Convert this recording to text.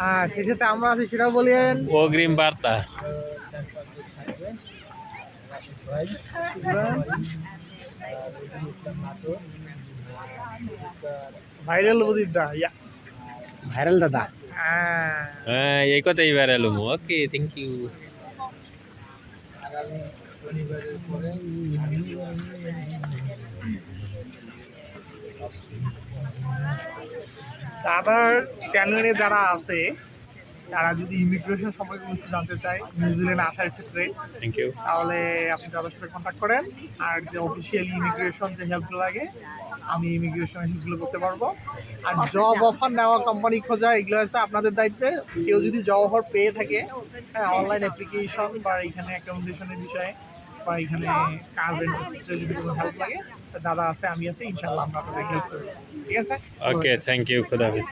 আর সেই সাথে আমরা আছি সেটাও বলেন। অগ্রিম বার্তা। ভাইরাল বুদিদা ইয়া ভাইরাল দাদা। হ্যাঁ এই কথাই ভাইরাল ওকে থ্যাংক ইউ। দাদার চ্যানেলে যারা আছে তারা যদি ইমিগ্রেশন সম্পর্কে কিছু জানতে চায় নিউজিল্যান্ডে আসার ক্ষেত্রে, থ্যাংক ইউ। তাহলে আপনি তাদের সাথে কন্ট্যাক্ট করেন। আর যে অফিসিয়াল ইমিগ্রেশন যে হেল্পগুলো লাগে আমি ইমিগ্রেশন হেল্পগুলো করতে পারবো। আর জব অফার নেওয়া, কোম্পানি খোঁজা, এগুলো আছে আপনাদের দায়িত্বে। কেউ যদি জব অফার পেয়ে থাকে, হ্যাঁ, অনলাইন অ্যাপ্লিকেশন বা এখানে অ্যাকাউন্টেশনের বিষয়ে বা এখানে কাজের ক্ষেত্রে যদি কোনো হেল্প লাগে, দাদা আছে, আমি আছি, ইনশাল্লাহ আমরা আপনাদের হেল্প করবো। ঠিক আছে? ওকে থ্যাংক ইউ, খুদা হাফেজ।